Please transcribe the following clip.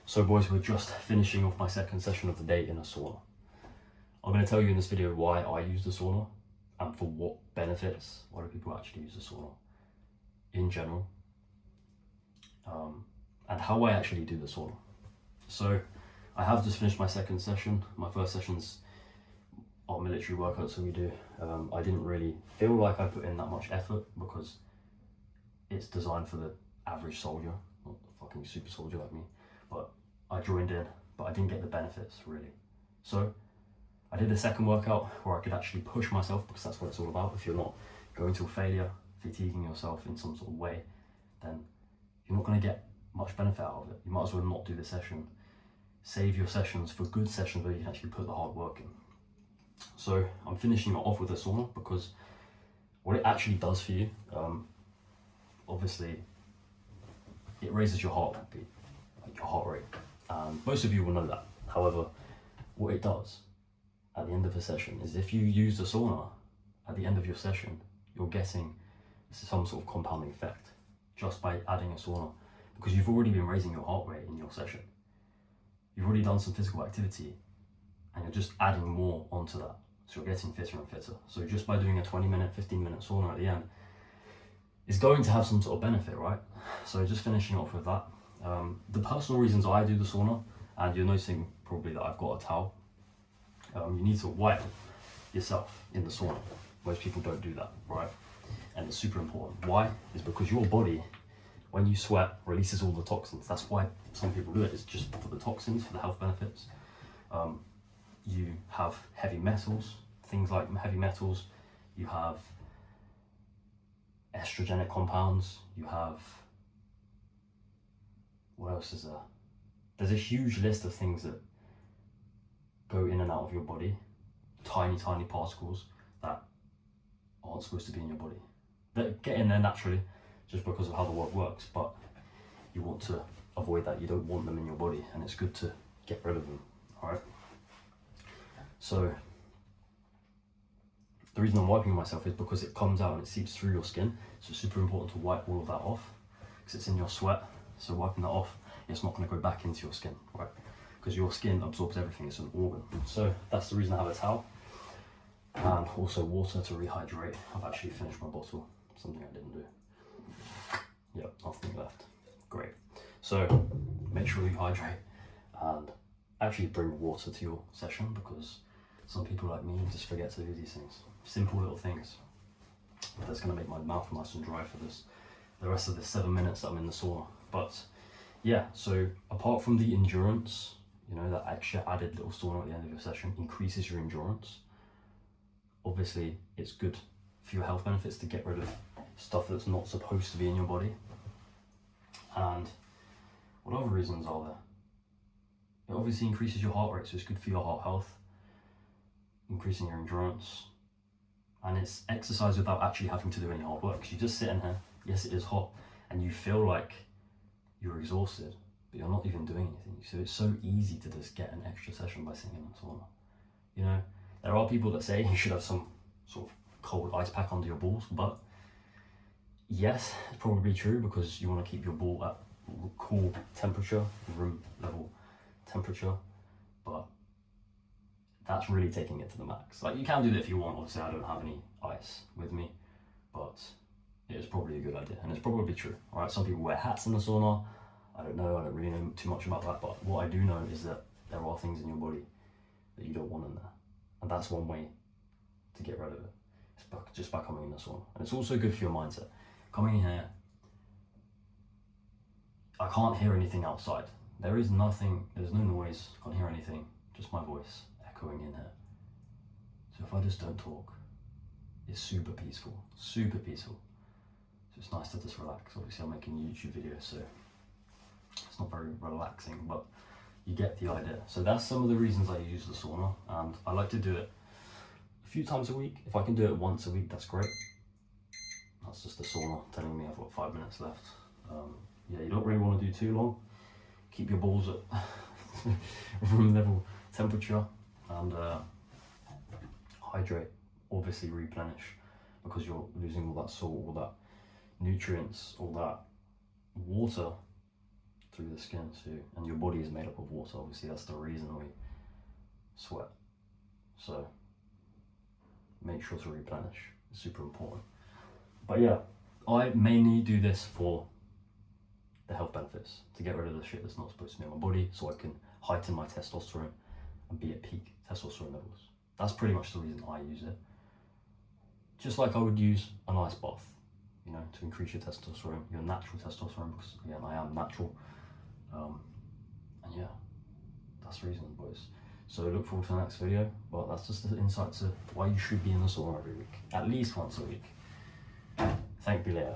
So boys, we're just finishing off my second session of the day in a sauna. I'm going to tell you in this video why I use the sauna and for what benefits. Why do people actually use the sauna in general, and how I actually do the sauna. So I have just finished my second session. My first session's our military workouts that we do. I didn't really feel like I put in that much effort because it's designed for the average soldier, not the fucking super soldier like me. But I joined in, but I didn't get the benefits really. So I did a second workout where I could actually push myself, because that's what it's all about. If you're not going to a failure, fatiguing yourself in some sort of way, then you're not going to get much benefit out of it. You might as well not do the session. Save your sessions for good sessions where you can actually put the hard work in. So I'm finishing it off with a sauna because what it actually does for you, obviously it raises your heart beat, like your heart rate. Most of you will know that. However, what it does at the end of a session is if you use the sauna at the end of your session, you're getting some sort of compounding effect just by adding a sauna, because you've already been raising your heart rate in your session. You've already done some physical activity and you're just adding more onto that. So you're getting fitter and fitter. So just by doing a 20-minute, 15-minute sauna at the end, it's going to have some sort of benefit, right? So just finishing off with that. The personal reasons I do the sauna, and you're noticing probably that I've got a towel. You need to wipe yourself in the sauna. Most people don't do that, right? And it's super important. Why? Is because your body, when you sweat, releases all the toxins. That's why some people do it. It's just for the toxins, for the health benefits. You have heavy metals, things like heavy metals. You have estrogenic compounds. You have, what else is there? There's a huge list of things that go in and out of your body, tiny particles that aren't supposed to be in your body. They get in there naturally just because of how the world works, but you want to avoid that. You don't want them in your body, and it's good to get rid of them. All right. So the reason I'm wiping myself is because it comes out and it seeps through your skin. So it's super important to wipe all of that off because it's in your sweat. So wiping that off, it's not going to go back into your skin, right? Because your skin absorbs everything. It's an organ. So that's the reason I have a towel, and also water to rehydrate. I've actually finished my bottle, something I didn't do. Yep, nothing left. Great. So make sure you hydrate and actually bring water to your session, because some people like me just forget to do these things. Simple little things. That's going to make my mouth nice and dry for the rest of the 7 minutes that I'm in the sauna. But yeah, so apart from the endurance, you know, that extra added little sauna at the end of your session increases your endurance. Obviously, it's good for your health benefits to get rid of stuff that's not supposed to be in your body. And what other reasons are there? It obviously increases your heart rate, so it's good for your heart health, increasing your endurance. And it's exercise without actually having to do any hard work. Because you just sit in here, yes, it is hot, and you feel like you're exhausted, but you're not even doing anything. So it's so easy to just get an extra session by sitting in a sauna. You know, there are people that say you should have some sort of cold ice pack under your balls, but yes, it's probably true, because you want to keep your ball at cool temperature, room level temperature, but that's really taking it to the max. Like, you can do that if you want. Obviously, I don't have any ice with me, but it is probably a good idea, and it's probably true. All right, some people wear hats in the sauna. I don't know. I don't really know too much about that, but what I do know is that there are things in your body that you don't want in there, and that's one way to get rid of it. It's just by coming in the sauna, and it's also good for your mindset. Coming in here, I can't hear anything outside. There is nothing. There's no noise. I can't hear anything. Just my voice echoing in here. So if I just don't talk, it's super peaceful, super peaceful. So it's nice to just relax. Obviously I'm making a YouTube video, so it's not very relaxing, but you get the idea. So that's some of the reasons I use the sauna, and I like to do it a few times a week. If I can do it once a week, that's great. That's just the sauna telling me I've got 5 minutes left. Yeah, you don't really want to do too long. Keep your balls at room level temperature, and hydrate, obviously replenish, because you're losing all that salt, all that nutrients, all that water through the skin. So, and your body is made up of water. Obviously, that's the reason we sweat. So make sure to replenish. It's super important. But yeah, I mainly do this for the health benefits, to get rid of the shit that's not supposed to be in my body, so I can heighten my testosterone and be at peak testosterone levels. That's pretty much the reason I use it. Just like I would use an ice bath, you know, to increase your testosterone, your natural testosterone, because again, I am natural. And yeah, that's the reason, boys. So look forward to the next video, but that's just the insight to why you should be in the sauna every week, at least once a week. Thank you later.